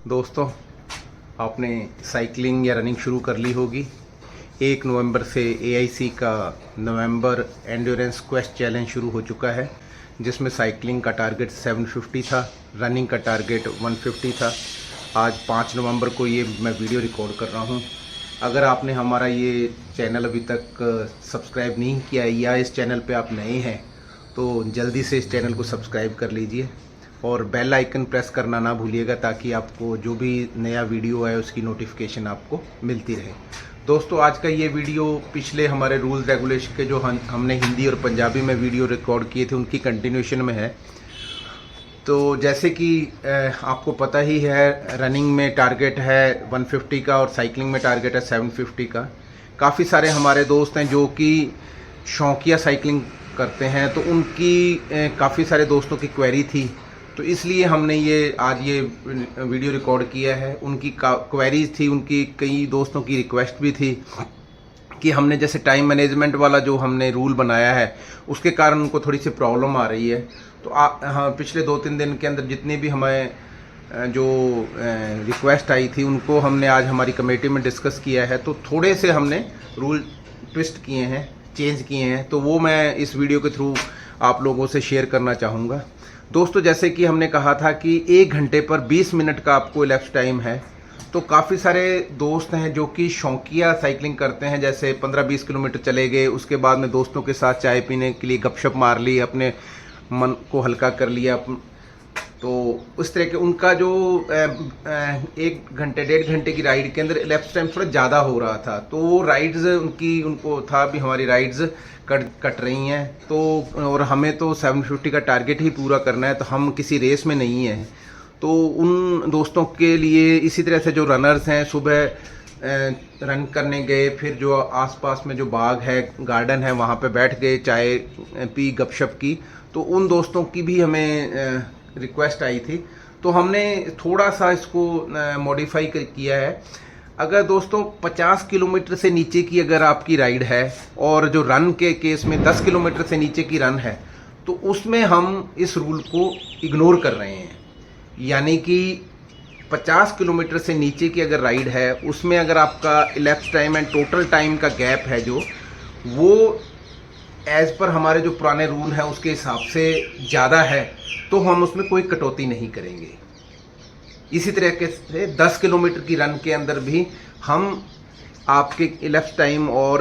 दोस्तों, आपने साइकिलिंग या रनिंग शुरू कर ली होगी। 1 नवंबर से एआईसी का नवंबर एंड्योरेंस क्वेस्ट चैलेंज शुरू हो चुका है, जिसमें साइकिलिंग का टारगेट 750 था, रनिंग का टारगेट 150 था। आज 5 नवंबर को ये मैं वीडियो रिकॉर्ड कर रहा हूँ। अगर आपने हमारा ये चैनल अभी तक सब्सक्राइब नहीं किया है या इस चैनल पे आप नए हैं तो जल्दी से इस चैनल को सब्सक्राइब कर लीजिए और बेल आइकन प्रेस करना ना भूलिएगा, ताकि आपको जो भी नया वीडियो है उसकी नोटिफिकेशन आपको मिलती रहे। दोस्तों, आज का ये वीडियो पिछले हमारे रूल्स रेगुलेशन के जो हमने हिंदी और पंजाबी में वीडियो रिकॉर्ड किए थे उनकी कंटिन्यूशन में है। तो जैसे कि आपको पता ही है, रनिंग में टारगेट है 150 का और साइकिलिंग में टारगेट है 750 का। काफ़ी सारे हमारे दोस्त हैं जो कि शौकिया साइकिलिंग करते हैं, तो उनकी काफ़ी सारे दोस्तों की क्वेरी थी, तो इसलिए हमने आज ये वीडियो रिकॉर्ड किया है। उनकी क्वेरीज थी, उनकी कई दोस्तों की रिक्वेस्ट भी थी कि हमने जैसे टाइम मैनेजमेंट वाला जो हमने रूल बनाया है उसके कारण उनको थोड़ी सी प्रॉब्लम आ रही है। तो हाँ, पिछले 2-3 दिन के अंदर जितनी भी हमें जो रिक्वेस्ट आई थी उनको हमने आज हमारी कमेटी में डिस्कस किया है। तो थोड़े से हमने रूल ट्विस्ट किए हैं, चेंज किए हैं, तो वो मैं इस वीडियो के थ्रू आप लोगों से शेयर करना चाहूँगा। दोस्तों, जैसे कि हमने कहा था कि 1 घंटे पर 20 मिनट का आपको इलेप्स टाइम है, तो काफ़ी सारे दोस्त हैं जो कि शौकिया साइकिलिंग करते हैं, जैसे 15-20 किलोमीटर चले गए, उसके बाद में दोस्तों के साथ चाय पीने के लिए गपशप मार ली, अपने मन को हल्का कर लिया। तो उस तरह के उनका जो 1 घंटे 1.5 घंटे की राइड के अंदर इलेप्स टाइम थोड़ा ज़्यादा हो रहा था, तो वो राइड्स उनको था भी हमारी राइड्स कट रही हैं, तो और हमें तो 750 का टारगेट ही पूरा करना है, तो हम किसी रेस में नहीं हैं। तो उन दोस्तों के लिए इसी तरह से जो रनर्स हैं, सुबह रन करने गए, फिर जो आसपास में जो बाग है, गार्डन है, वहाँ पे बैठ गए, चाय पी, गपशप की, तो उन दोस्तों की भी हमें रिक्वेस्ट आई थी, तो हमने थोड़ा सा इसको मॉडिफाई किया है। अगर दोस्तों 50 किलोमीटर से नीचे की अगर आपकी राइड है और जो रन के केस में 10 किलोमीटर से नीचे की रन है, तो उसमें हम इस रूल को इग्नोर कर रहे हैं। यानी कि 50 किलोमीटर से नीचे की अगर राइड है, उसमें अगर आपका ellipse time and total time का गैप है जो वो एज पर हमारे जो पुराने रूल हैं उसके हिसाब से ज़्यादा है, तो हम उसमें कोई कटौती नहीं करेंगे। इसी तरीके से 10 किलोमीटर की रन के अंदर भी हम आपके इलेप्स टाइम और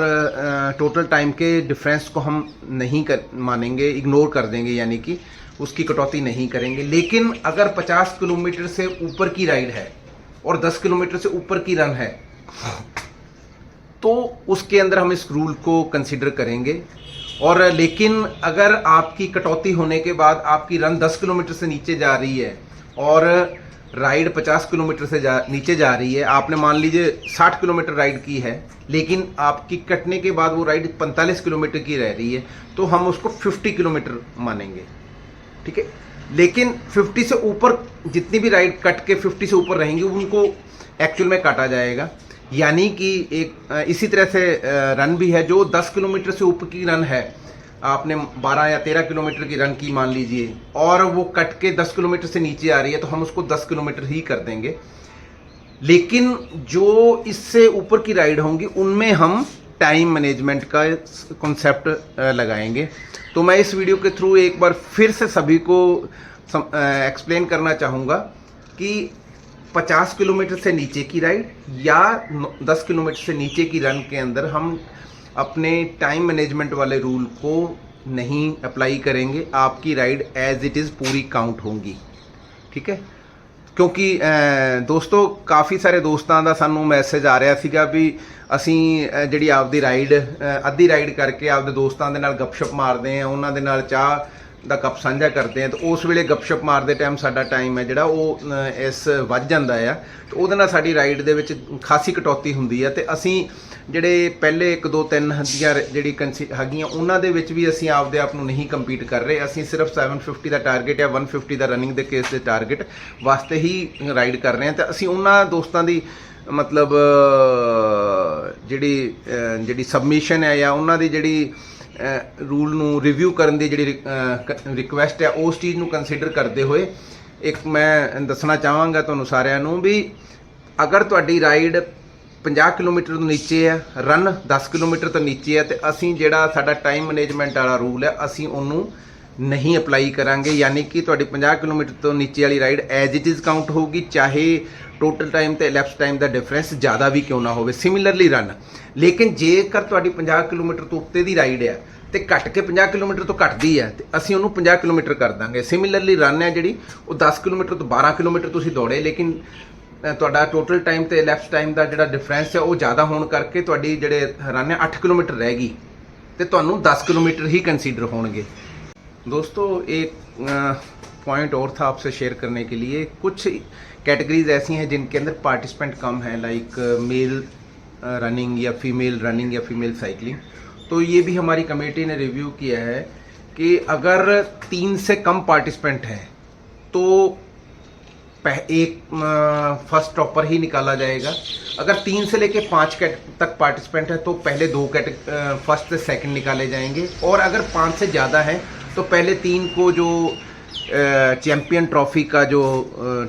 टोटल टाइम के डिफरेंस को हम नहीं मानेंगे, इग्नोर कर देंगे, यानी कि उसकी कटौती नहीं करेंगे। लेकिन अगर 50 किलोमीटर से ऊपर की राइड है और 10 किलोमीटर से ऊपर की रन है, तो उसके अंदर हम इस रूल को कंसिडर करेंगे। और लेकिन अगर आपकी कटौती होने के बाद आपकी रन 10 किलोमीटर से नीचे जा रही है और राइड 50 किलोमीटर से नीचे जा रही है, आपने मान लीजिए 60 किलोमीटर राइड की है, लेकिन आपकी कटने के बाद वो राइड 45 किलोमीटर की रह रही है, तो हम उसको 50 किलोमीटर मानेंगे, ठीक है। लेकिन 50 से ऊपर जितनी भी राइड कट के 50 से ऊपर रहेंगी उनको एक्चुअल में काटा जाएगा। यानी कि एक इसी तरह से रन भी है, जो 10 किलोमीटर से ऊपर की रन है, आपने 12 या 13 किलोमीटर की रन की मान लीजिए, और वो कट के 10 किलोमीटर से नीचे आ रही है, तो हम उसको 10 किलोमीटर ही कर देंगे। लेकिन जो इससे ऊपर की राइड होंगी उनमें हम टाइम मैनेजमेंट का कॉन्सेप्ट लगाएंगे। तो मैं इस वीडियो के थ्रू एक बार फिर से सभी को एक्सप्लेन करना चाहूँगा कि 50 किलोमीटर से नीचे की राइड या 10 किलोमीटर से नीचे की रन के अंदर हम अपने टाइम मैनेजमेंट वाले रूल को नहीं अप्लाई करेंगे। आपकी राइड एज इट इज़ पूरी काउंट होंगी, ठीक है। क्योंकि दोस्तों, काफ़ी सारे दोस्तों का सानू मैसेज आ रहा ਸੀਗਾ भी ਅਸੀਂ ਜਿਹੜੀ ਆਪਦੀ ਰਾਈਡ ਅੱਧੀ ਰਾਈਡ ਕਰਕੇ ਆਪਦੇ ਦੋਸਤਾਂ ਦੇ ਨਾਲ ਗਪਸ਼ਪ ਮਾਰਦੇ ਹਾਂ, ਉਹਨਾਂ ਦੇ ਨਾਲ ਚਾਹ ਦਾ ਕੱਪ ਸਾਂਝਾ ਕਰਦੇ ਹਾਂ, ਤਾਂ ਉਸ ਵੇਲੇ ਗਪਸ਼ਪ ਮਾਰਦੇ ਟਾਈਮ ਸਾਡਾ ਟਾਈਮ ਹੈ ਜਿਹੜਾ ਉਹ ਇਸ ਵੱਧ ਜਾਂਦਾ ਆ, ਤੇ ਉਹਦੇ ਨਾਲ ਸਾਡੀ ਰਾਈਡ ਦੇ ਵਿੱਚ ਖਾਸੀ ਕਟੌਤੀ ਹੁੰਦੀ ਆ। ਤੇ ਅਸੀਂ ਜਿਹੜੇ ਪਹਿਲੇ 1 2 3 ਹੱਦੀਆਂ ਜਿਹੜੀ ਹੈਗੀਆਂ ਉਹਨਾਂ ਦੇ ਵਿੱਚ ਵੀ ਅਸੀਂ ਆਪਦੇ ਆਪ ਨੂੰ ਨਹੀਂ ਕੰਪੀਟ ਕਰ ਰਹੇ। ਅਸੀਂ ਸਿਰਫ 750 ਦਾ ਟਾਰਗੇਟ ਜਾਂ 150 ਦਾ ਰਨਿੰਗ ਦੇ ਕੇਸ ਦੇ ਟਾਰਗੇਟ ਵਾਸਤੇ ਹੀ ਰਾਈਡ ਕਰ ਰਹੇ ਹਾਂ। ਤੇ ਅਸੀਂ ਉਹਨਾਂ ਦੋਸਤਾਂ ਦੀ मतलब ਜਿਹੜੀ सबमिशन है या उन्होंने जी रूल नू रिव्यू करने की जी रिक्वेस्ट है उस चीज़ नू कंसीडर करते हुए ਇੱਕ ਮੈਂ ਦੱਸਣਾ ਚਾਹਾਂਗਾ ਤੁਹਾਨੂੰ ਸਾਰਿਆਂ ਨੂੰ ਵੀ ਅਗਰ ਤੁਹਾਡੀ ਰਾਈਡ 50 ਕਿਲੋਮੀਟਰ ਤੋਂ ਨੀਚੇ ਆ, ਰਨ 10 ਕਿਲੋਮੀਟਰ ਤੋਂ ਨੀਚੇ ਆ, ਤੇ ਅਸੀਂ ਜਿਹੜਾ ਸਾਡਾ ਟਾਈਮ ਮੈਨੇਜਮੈਂਟ ਵਾਲਾ ਰੂਲ ਹੈ ਅਸੀਂ ਉਹਨੂੰ ਨਹੀਂ ਅਪਲਾਈ ਕਰਾਂਗੇ। ਯਾਨੀ ਕਿ ਤੁਹਾਡੀ 50 ਕਿਲੋਮੀਟਰ ਤੋਂ ਨੀਚੇ ਵਾਲੀ ride as it is count ਹੋਊਗੀ, ਚਾਹੇ ਟੋਟਲ ਟਾਈਮ ਤੇ ਲੈਪਸ ਟਾਈਮ ਦਾ ਡਿਫਰੈਂਸ ਜ਼ਿਆਦਾ ਵੀ ਕਿਉਂ ਨਾ ਹੋਵੇ। ਸਿਮਿਲਰਲੀ ਰਨ, ਲੇਕਿਨ ਜੇਕਰ ਤੁਹਾਡੀ 50 ਕਿਲੋਮੀਟਰ ਤੋਂ ਉੱਤੇ ਦੀ ਰਾਈਡ ਆ ਤੇ ਘੱਟ ਕੇ 50 ਕਿਲੋਮੀਟਰ ਤੋਂ ਘੱਟਦੀ ਹੈ ਤੇ ਅਸੀਂ ਉਹਨੂੰ 50 ਕਿਲੋਮੀਟਰ ਕਰ ਦਾਂਗੇ। ਸਿਮਿਲਰਲੀ ਰਨ ਹੈ ਜਿਹੜੀ ਉਹ 10 ਕਿਲੋਮੀਟਰ ਤੋਂ 12 ਕਿਲੋਮੀਟਰ ਤੁਸੀਂ ਦੌੜੇ, ਲੇਕਿਨ ਤੁਹਾਡਾ ਟੋਟਲ ਟਾਈਮ ਤੇ ਲੈਪਸ ਟਾਈਮ ਦਾ ਜਿਹੜਾ ਡਿਫਰੈਂਸ ਹੈ ਉਹ ਜ਼ਿਆਦਾ ਹੋਣ ਕਰਕੇ ਤੁਹਾਡੀ ਜਿਹੜੇ ਰਨ ਹੈ 8 ਕਿਲੋਮੀਟਰ ਰਹਿ ਗਈ ਤੇ ਤੁਹਾਨੂੰ 10 किलोमीटर ही कंसीडर होंगे। दोस्तों एक पॉइंट और था आपसे शेयर करने के लिए, कुछ कैटेगरीज ऐसी हैं जिनके अंदर पार्टिसिपेंट कम हैं, लाइक मेल रनिंग या फीमेल साइकिलिंग। तो ये भी हमारी कमेटी ने रिव्यू किया है कि अगर 3 से कम पार्टिसिपेंट हैं तो एक फर्स्ट टॉपर ही निकाला जाएगा। अगर 3 से लेके 5 तक पार्टिसिपेंट है तो पहले 2 फर्स्ट से सेकंड निकाले जाएंगे, और अगर 5 से ज़्यादा है तो पहले 3 को जो चैम्पियन ट्रॉफी का जो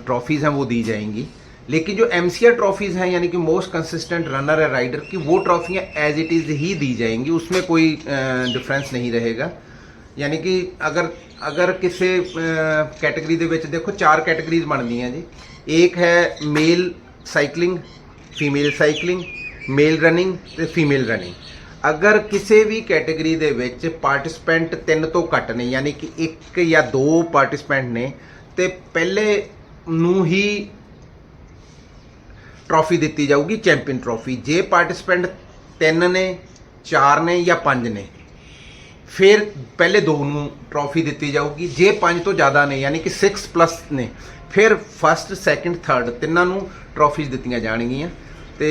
ट्रॉफीज़ हैं वो दी जाएंगी। लेकिन जो MCR ट्रॉफीज़ हैं यानी कि मोस्ट कंसिस्टेंट रनर है राइडर की, वो ट्रॉफियाँ एज इट इज़ ही दी जाएंगी, उसमें कोई डिफरेंस नहीं रहेगा। यानी कि अगर किसी कैटेगरी ਦੇ ਵਿੱਚ देखो 4 कैटेगरीज ਬਣਦੀਆਂ ਜੀ। एक है male cycling, female cycling, male running ਤੇ फीमेल रनिंग। अगर किसी भी कैटेगरी ਦੇ ਵਿੱਚ ਪਾਰਟਿਸਪੈਂਟ 3 ਤੋਂ ਘੱਟ ਨੇ, यानी कि 1 ਜਾਂ 2 ਪਾਰਟਿਸਪੈਂਟ ਨੇ, ਤੇ ਪਹਿਲੇ ਨੂੰ ਹੀ ट्रॉफी ਦਿੱਤੀ ਜਾਊਗੀ ਚੈਂਪੀਅਨ ट्रॉफी। ਜੇ ਪਾਰਟਿਸਪੈਂਟ 3 ਨੇ, 4 ਨੇ ਜਾਂ 5 ਨੇ, फिर पहले 2 ਨੂੰ ट्रॉफी ਦਿੱਤੀ ਜਾਊਗੀ। ਜੇ 5 ਤੋਂ ਜ਼ਿਆਦਾ ਨੇ यानी कि 6+ ਨੇ, ਫਿਰ ਫਸਟ ਸੈਕੰਡ ਥਰਡ ਤਿੰਨਾਂ ਨੂੰ ਟਰੋਫੀਜ਼ ਦਿੱਤੀਆਂ ਜਾਣਗੀਆਂ। ਤੇ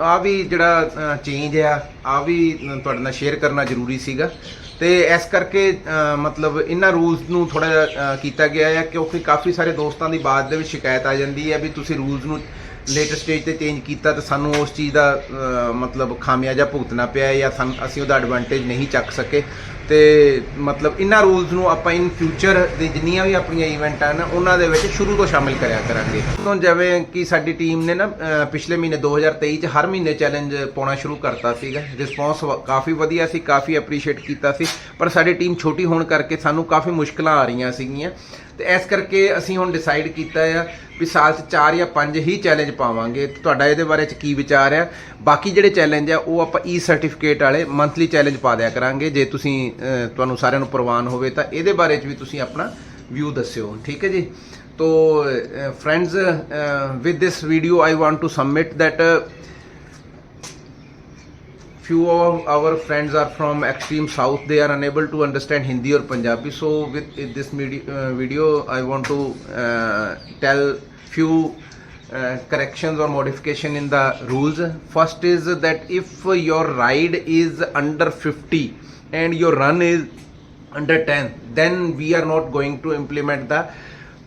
ਆ ਵੀ ਜਿਹੜਾ ਚੇਂਜ ਆ ਵੀ ਤੁਹਾਡੇ ਨਾਲ ਸ਼ੇਅਰ ਕਰਨਾ ਜ਼ਰੂਰੀ ਸੀਗਾ। ਤੇ ਇਸ ਕਰਕੇ ਮਤਲਬ ਇਹਨਾਂ ਰੂਲਸ ਨੂੰ ਥੋੜਾ ਜਿਹਾ ਕੀਤਾ ਗਿਆ ਹੈ, ਕਿਉਂਕਿ ਕਾਫੀ ਸਾਰੇ ਦੋਸਤਾਂ ਦੀ ਬਾਤ ਦੇ ਵਿੱਚ ਸ਼ਿਕਾਇਤ ਆ ਜਾਂਦੀ ਹੈ ਵੀ ਤੁਸੀਂ ਰੂਲਸ ਨੂੰ ਲੇਟਰ ਸਟੇਜ ਤੇ ਚੇਂਜ ਕੀਤਾ ਤੇ ਸਾਨੂੰ ਉਸ ਚੀਜ਼ ਦਾ ਮਤਲਬ ਖਾਮਿਆਜਾ ਭੁਗਤਣਾ ਪਿਆ ਜਾਂ ਅਸੀਂ ਉਹਦਾ ਐਡਵਾਂਟੇਜ ਨਹੀਂ ਚੱਕ ਸਕੇ। ਤੇ ਮਤਲਬ ਇਹਨਾਂ ਰੂਲਸ ਨੂੰ ਆਪਾਂ ਇਨ ਫਿਊਚਰ ਦੇ ਜਿੰਨੀਆਂ ਵੀ ਆਪਣੀਆਂ ਇਵੈਂਟ ਹਨ ਉਹਨਾਂ ਦੇ ਵਿੱਚ ਸ਼ੁਰੂ ਤੋਂ ਸ਼ਾਮਿਲ ਕਰਿਆ ਕਰਾਂਗੇ। ਤੋਂ ਜਿਵੇਂ ਕਿ ਸਾਡੀ ਟੀਮ ਨੇ ਨਾ ਪਿਛਲੇ ਮਹੀਨੇ 2023 ਚ ਹਰ ਮਹੀਨੇ ਚੈਲੰਜ ਪਾਉਣਾ ਸ਼ੁਰੂ ਕਰਤਾ ਸੀਗਾ, ਰਿਸਪੌਂਸ ਕਾਫੀ ਵਧੀਆ ਸੀ, ਕਾਫੀ ਐਪਰੀਸ਼ੀਏਟ ਕੀਤਾ ਸੀ, ਪਰ ਸਾਡੀ ਟੀਮ ਛੋਟੀ ਹੋਣ ਕਰਕੇ ਸਾਨੂੰ ਕਾਫੀ ਮੁਸ਼ਕਲਾਂ ਆ ਰਹੀਆਂ ਸੀਗੀਆਂ। ਤੇ ਇਸ ਕਰਕੇ ਅਸੀਂ ਹੁਣ ਡਿਸਾਈਡ ਕੀਤਾ ਆ ਵੀ ਸਾਲ 'ਚ 4 ਜਾਂ 5 ਹੀ ਚੈਲੰਜ ਪਾਵਾਂਗੇ। ਤੁਹਾਡਾ ਇਹਦੇ ਬਾਰੇ 'ਚ ਕੀ ਵਿਚਾਰ ਆ? ਬਾਕੀ ਜਿਹੜੇ ਚੈਲੰਜ ਆ ਉਹ ਆਪਾਂ ਸਰਟੀਫਿਕੇਟ ਵਾਲੇ ਮੰਥਲੀ ਚੈਲੰਜ ਪਾ ਦਿਆ ਕਰਾਂਗੇ। ਜੇ ਤੁਸੀਂ ਤੁਹਾਨੂੰ ਸਾਰਿਆਂ ਨੂੰ ਪ੍ਰਵਾਨ ਹੋਵੇ ਤਾਂ ਇਹਦੇ ਬਾਰੇ 'ਚ ਵੀ ਤੁਸੀਂ ਆਪਣਾ ਵਿਊ ਦੱਸਿਓ, ਠੀਕ ਹੈ ਜੀ। ਤੋ friends, with this video I want to submit that few of our friends are from extreme south, they are unable to understand Hindi or Punjabi. So with this video I want to tell few corrections or modification in the rules. First is that if your ride is under 50 and your run is under 10, then we are not going to implement the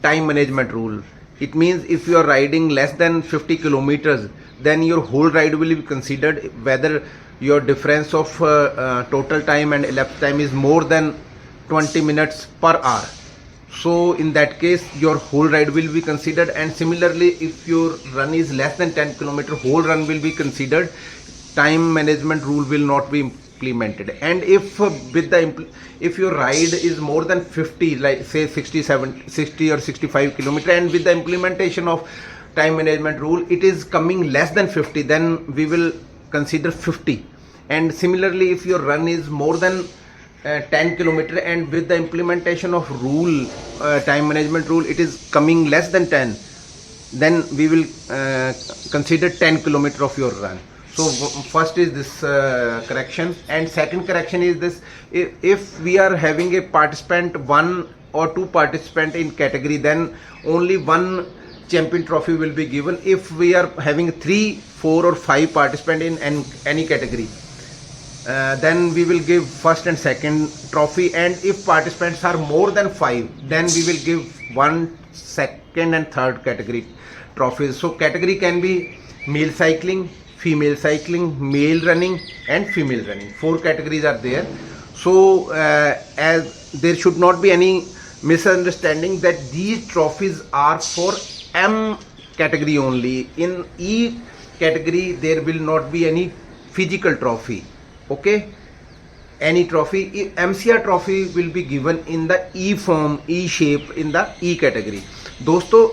time management rule. It means if you are riding less than 50 kilometers, then your whole ride will be considered, whether your difference of total time and elapsed time is more than 20 minutes per hour. So in that case your whole ride will be considered, and similarly if your run is less than 10 kilometer, whole run will be considered. Time management rule will not be implemented. And if your ride is more than 50, like say 60 or 65 kilometer, and with the implementation of time management rule it is coming less than 50, then we will consider 50. And similarly if your run is more than 10 kilometer and with the implementation of rule time management rule it is coming less than 10, then we will consider 10 kilometer of your run. So first is this correction, and second correction is this: if we are having a participant 1 or 2 participant in category, then only 1 champion trophy will be given. If we are having 3, 4 or 5 participant in any category, then we will give first and second trophy, and if participants are more than 5, then we will give 1 second and third category trophies. So category can be male cycling, female cycling, male running and female running. 4 categories are there. So as there should not be any misunderstanding that these trophies are for M category only. In E category there will not be any physical trophy. Okay, any trophy, MCR trophy will be given in the E form, E shape in the E category. दोस्तों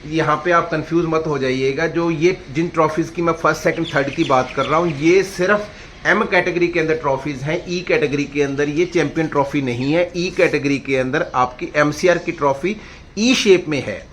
यहाँ पे आप confuse मत हो जाइएगा, जो ये जिन trophies की मैं फर्स्ट सेकंड थर्ड की बात कर रहा हूँ ये सिर्फ एम कैटेगरी के अंदर ट्रॉफीज हैं। ई कैटेगरी के अंदर ये चैंपियन ट्रॉफी नहीं है। ई कैटेगरी के अंदर आपकी एमसीआर की ट्रॉफी ई शेप में है।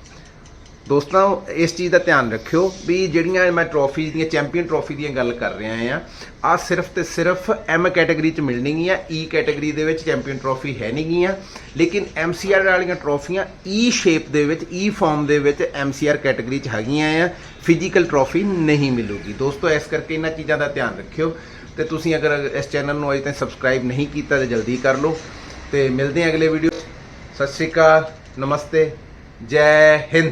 दोस्तों इस चीज़ का ध्यान रखियो भी ਜਿਹੜੀਆਂ मैं ट्रॉफीज ਦੀਆਂ चैंपियन ट्रॉफी ਦੀਆਂ ਗੱਲ ਕਰ ਰਿਹਾ ਆ ਸਿਰਫ ਤੇ ਸਿਰਫ ਐਮ ਕੈਟਾਗਰੀ 'ਚ ਮਿਲਣਗੀਆਂ। ਈ ਕੈਟਾਗਰੀ ਦੇ ਵਿੱਚ ਚੈਂਪੀਅਨ ਟਰੋਫੀ ਹੈ ਨਹੀਂ ਗੀਆਂ, ਲੇਕਿਨ ਐਮਸੀਆਰ ਵਾਲੀਆਂ ਟਰੋਫੀਆਂ ਈ ਸ਼ੇਪ ਦੇ ਵਿੱਚ, ਈ ਫਾਰਮ ਦੇ ਵਿੱਚ ਐਮਸੀਆਰ ਕੈਟਾਗਰੀ 'ਚ ਹੈਗੀਆਂ ਆ। ਫਿਜ਼ੀਕਲ ਟਰੋਫੀ ਨਹੀਂ ਮਿਲੂਗੀ। ਦੋਸਤੋ ਇਸ ਕਰਕੇ ਇਹਨਾਂ ਚੀਜ਼ਾਂ ਦਾ ਧਿਆਨ ਰੱਖਿਓ ਤੇ ਤੁਸੀਂ ਅਗਰ ਇਸ ਚੈਨਲ ਨੂੰ ਅਜੇ ਤੱਕ ਸਬਸਕ੍ਰਾਈਬ ਨਹੀਂ ਕੀਤਾ ਤਾਂ ਜਲਦੀ ਕਰ ਲਓ ਤੇ ਮਿਲਦੇ ਹਾਂ ਅਗਲੇ ਵੀਡੀਓ। ਸਤਿ ਸ਼੍ਰੀ ਅਕਾਲ, ਨਮਸਤੇ, ਜੈ ਹਿੰਦ।